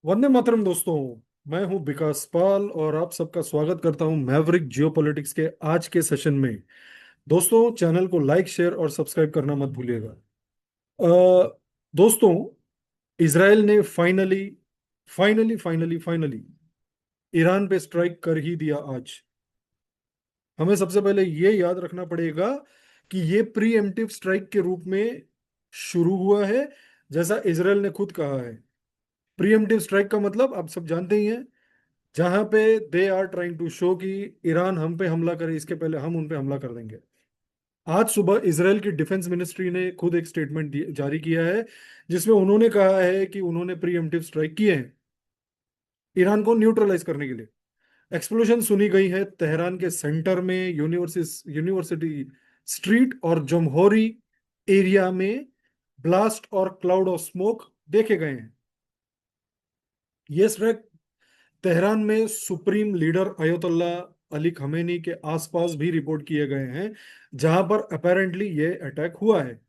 वंदे मातरम दोस्तों। मैं हूं विकास पाल और आप सबका स्वागत करता हूं मैवरिक जियोपॉलिटिक्स के आज के सेशन में। दोस्तों, चैनल को लाइक शेयर और सब्सक्राइब करना मत भूलिएगा। दोस्तों, इसराइल ने finally finally finally finally Iran पे स्ट्राइक कर ही दिया आज। हमें सबसे पहले ये याद रखना पड़ेगा कि ये प्री एम्प्टिव स्ट्राइक के रूप में शुरू हुआ है, जैसा इसराइल ने खुद कहा है। प्री एम्प्टिव स्ट्राइक का मतलब आप सब जानते ही हैं, जहां पे they are trying to show कि ईरान हम पे हमला करे इसके पहले हम उन पे हमला कर देंगे। आज सुबह इसराइल की डिफेंस मिनिस्ट्री ने खुद एक स्टेटमेंट जारी किया है, जिसमें उन्होंने कहा है कि उन्होंने प्रीएम्प्टिव स्ट्राइक किए हैं ईरान को न्यूट्रलाइज करने के लिए। एक्सप्लोजन सुनी गई है तेहरान के सेंटर में, यूनिवर्सिटी स्ट्रीट और जमहूरी एरिया में। ब्लास्ट और क्लाउड ऑफ स्मोक देखे गए हैं। ये स्ट्राइक तेहरान में सुप्रीम लीडर अयतुल्ला अली खमेनी के आसपास भी रिपोर्ट किए गए हैं, जहां पर अपेरेंटली ये अटैक हुआ है।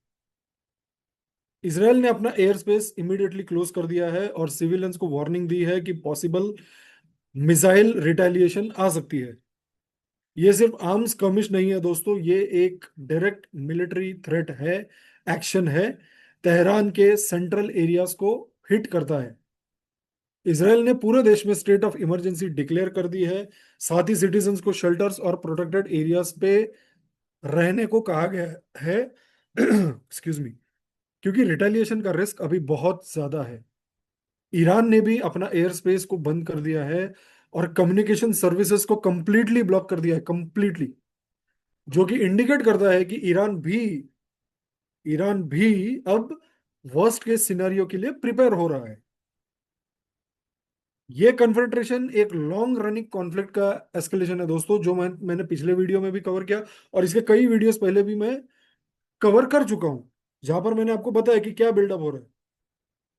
इसराइल ने अपना एयर स्पेस इमीडिएटली क्लोज कर दिया है और सिविलियंस को वार्निंग दी है कि पॉसिबल मिसाइल रिटेलिएशन आ सकती है। ये सिर्फ आर्म्स skirmish नहीं है दोस्तों, ये एक डायरेक्ट मिलिट्री थ्रेट है, एक्शन है। तेहरान के सेंट्रल एरियाज को हिट करता है। इसराइल ने पूरे देश में स्टेट ऑफ इमरजेंसी डिक्लेयर कर दी है। साथ ही सिटीजन्स को शेल्टर्स और प्रोटेक्टेड एरियाज पे रहने को कहा गया है। Excuse me. क्योंकि रिटेलिएशन का रिस्क अभी बहुत ज्यादा है। ईरान ने भी अपना एयर स्पेस को बंद कर दिया है और कम्युनिकेशन सर्विसेज को कंप्लीटली ब्लॉक कर दिया है, कंप्लीटली। जो कि इंडिकेट करता है कि ईरान भी अब वर्स्ट केस सिनेरियो के लिए प्रिपेयर हो रहा है। ये कन्फ्रंटेशन एक लॉन्ग रनिंग कॉन्फ्लिक्ट का एस्केलेशन है दोस्तों, जो मैंने पिछले वीडियो में भी कवर किया और इसके कई वीडियोस पहले भी मैं कवर कर चुका हूं, जहां पर मैंने आपको बताया कि क्या बिल्डअप हो रहा है।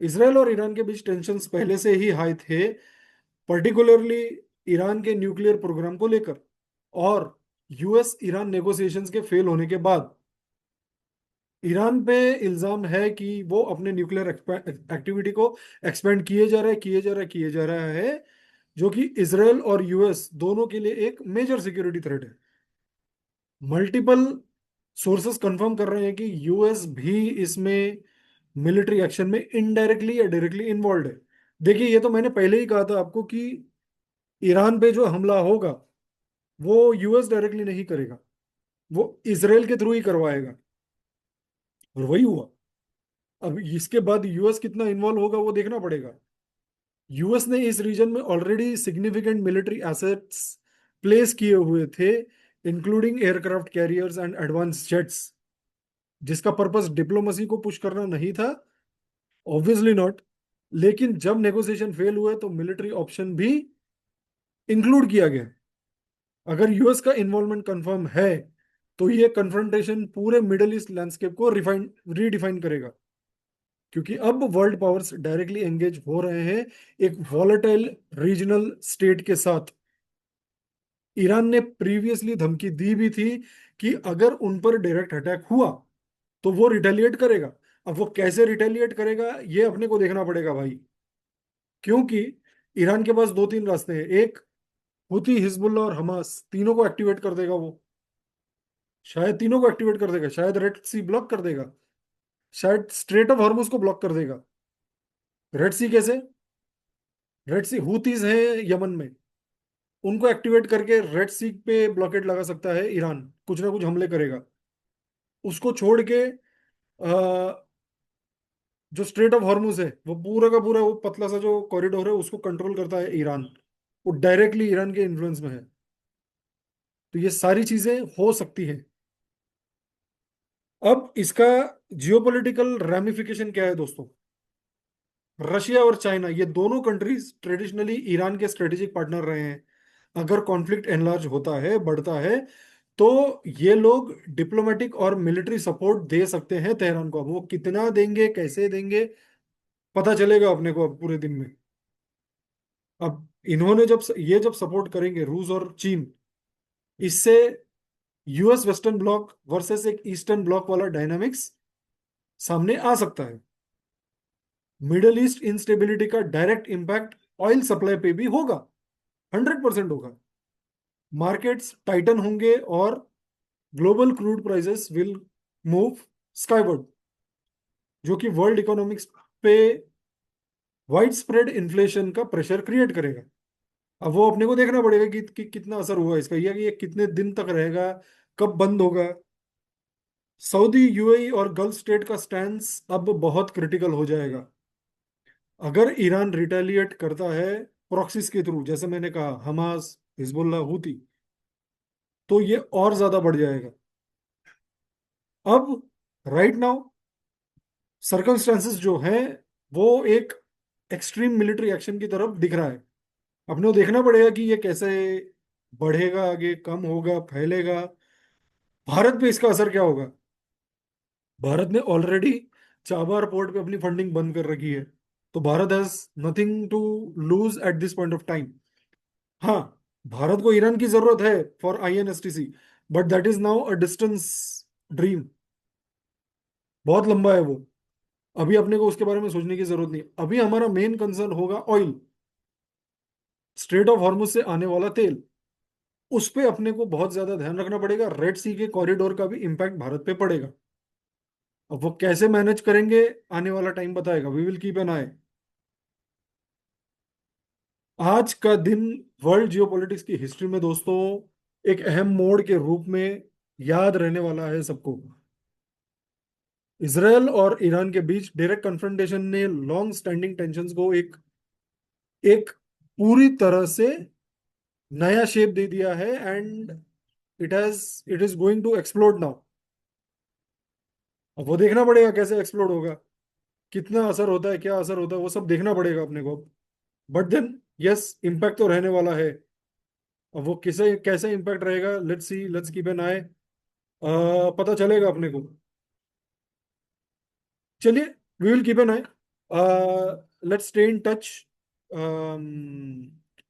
इसराइल और ईरान के बीच टेंशन्स पहले से ही हाई थे, पर्टिकुलरली ईरान के न्यूक्लियर प्रोग्राम को लेकर। और यूएस ईरान नेगोशिएशंस के फेल होने के बाद ईरान पे इल्जाम है कि वो अपने न्यूक्लियर एक्टिविटी को एक्सपेंड किए जा रहा है, किए जा रहा है, किए जा रहा है, जो कि इसराइल और यूएस दोनों के लिए एक मेजर सिक्योरिटी थ्रेट है। मल्टीपल सोर्सेस कंफर्म कर रहे हैं कि यूएस भी इसमें मिलिट्री एक्शन में इनडायरेक्टली या डायरेक्टली इन्वॉल्व है। देखिए, ये तो मैंने पहले ही कहा था आपको कि ईरान पे जो हमला होगा वो यूएस डायरेक्टली नहीं करेगा, वो इसराइल के थ्रू ही करवाएगा। और वही हुआ। अब इसके बाद यूएस कितना इन्वॉल्व होगा वो देखना पड़ेगा। यूएस ने इस रीजन में already significant military assets place किए हुए थे, including aircraft carriers and advance jets, जिसका पर्पस डिप्लोमेसी को पुश करना नहीं था, ऑब्वियसली नॉट। लेकिन जब नेगोशिएशन फेल हुए तो मिलिट्री ऑप्शन भी इंक्लूड किया गया। अगर यूएस का इन्वॉल्वमेंट कंफर्म है तो ये कन्फ्रंटेशन पूरे मिडल ईस्ट लैंडस्केप को रिफाइन रीडिफाइन करेगा, क्योंकि अब वर्ल्ड पावर्स डायरेक्टली एंगेज हो रहे हैं एक वॉलेटाइल रीजनल स्टेट के साथ। ईरान ने प्रीवियसली धमकी दी भी थी कि अगर उन पर डायरेक्ट अटैक हुआ तो वो रिटेलिएट करेगा। अब वो कैसे रिटेलिएट करेगा ये अपने को देखना पड़ेगा भाई, क्योंकि ईरान के पास दो तीन रास्ते हैं। एक, हुती, हिजबुल्लाह और हमास तीनों को एक्टिवेट कर देगा वो। शायद तीनों को एक्टिवेट कर देगा, शायद रेड सी ब्लॉक कर देगा, शायद स्ट्रेट ऑफ हॉर्मुज को ब्लॉक कर देगा। रेड सी कैसे? रेड सी हुतीज है यमन में, उनको एक्टिवेट करके रेड सी पे ब्लॉकेट लगा सकता है ईरान, कुछ ना कुछ हमले करेगा। उसको छोड़ के जो स्ट्रेट ऑफ हॉर्मुज है वो पूरा का पूरा, वो पतला सा जो कॉरिडोर है उसको कंट्रोल करता है ईरान। वो डायरेक्टली ईरान के इन्फ्लुएंस में है। तो ये सारी चीजें हो सकती हैं। अब इसका जियोपॉलिटिकल रैमिफिकेशन क्या है दोस्तों? रशिया और चाइना, ये दोनों कंट्रीज ट्रेडिशनली ईरान के स्ट्रेटेजिक पार्टनर रहे हैं। अगर कॉन्फ्लिक्ट एनलार्ज होता है, बढ़ता है, तो ये लोग डिप्लोमेटिक और मिलिट्री सपोर्ट दे सकते हैं तेहरान को। अब वो कितना देंगे, कैसे देंगे, पता चलेगा अपने को अब पूरे दिन में। अब इन्होंने जब सपोर्ट करेंगे रूस और चीन, इससे यूएस वेस्टर्न ब्लॉक वर्सेस एक ईस्टर्न ब्लॉक वाला डायनामिक्स सामने आ सकता है। मिडल ईस्ट इंस्टेबिलिटी का डायरेक्ट इंपैक्ट ऑयल सप्लाई पे भी होगा, 100% होगा। मार्केट्स टाइटन होंगे और global crude prices will move Skyward, जो कि वर्ल्ड इकोनॉमिक्स पे वाइड स्प्रेड इन्फ्लेशन का प्रेशर क्रिएट करेगा। अब वो अपने को देखना पड़ेगा कि कितना असर हुआ इसका, या कि ये कितने दिन तक रहेगा, कब बंद होगा। सऊदी, यूएई और गल्फ स्टेट का स्टैंस अब बहुत क्रिटिकल हो जाएगा। अगर ईरान रिटेलिएट करता है प्रॉक्सीज के थ्रू, जैसे मैंने कहा हमास, हिजबुल्लाह, हूती, तो ये और ज्यादा बढ़ जाएगा। अब राइट नाउ सर्कमस्टेंसेस जो हैं वो एक एक्सट्रीम मिलिट्री एक्शन की तरफ दिख रहा है। अपने को देखना पड़ेगा कि ये कैसे बढ़ेगा, आगे कम होगा, फैलेगा, भारत पे इसका असर क्या होगा। भारत ने ऑलरेडी चाबार पोर्ट पे अपनी फंडिंग बंद कर रखी है, तो Bharat has nothing to lose at this point of time. हाँ, भारत को ईरान की जरूरत है for INSTC, but that is now a distance dream, बहुत लंबा है वो। अभी अपने को उसके बारे में सोचने की जरूरत नहीं। अभी हमारा मेन कंसर्न होगा ऑयल, स्ट्रेट ऑफ हॉर्मुज से आने वाला तेल, उस पे अपने को बहुत ज्यादा ध्यान रखना पड़ेगा। रेड सी के कॉरिडोर का भी इम्पैक्ट भारत पे पड़ेगा। अब वो कैसे मैनेज करेंगे, आने वाला टाइम बताएगा। वी विल कीप एन आई। आज का दिन वर्ल्ड जियोपॉलिटिक्स की हिस्ट्री में दोस्तों एक अहम मोड़ के रूप में याद रहने वाला है सबको। इसराइल और ईरान के बीच डायरेक्ट कन्फ्रंटेशन ने लॉन्ग स्टैंडिंग टेंशंस को एक एक पूरी तरह से नया शेप दे दिया है। And it is going to explode now. अब वो देखना पड़ेगा कैसे एक्सप्लोड होगा, कितना असर होता है, क्या असर होता है, वो सब देखना पड़ेगा अपने को। बट देन यस, इम्पैक्ट तो रहने वाला है। अब वो किसे कैसे इम्पैक्ट रहेगा, let's see, let's keep an eye. पता चलेगा अपने को। चलिए, we will keep an eye, let's stay in touch.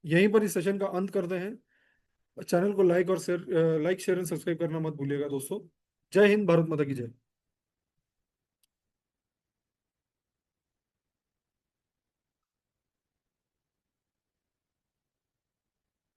यहीं पर इस सेशन का अंत करते हैं। चैनल को लाइक और share, like share and subscribe करना मत भूलिएगा दोस्तों। जय हिंद, भारत माता की जय।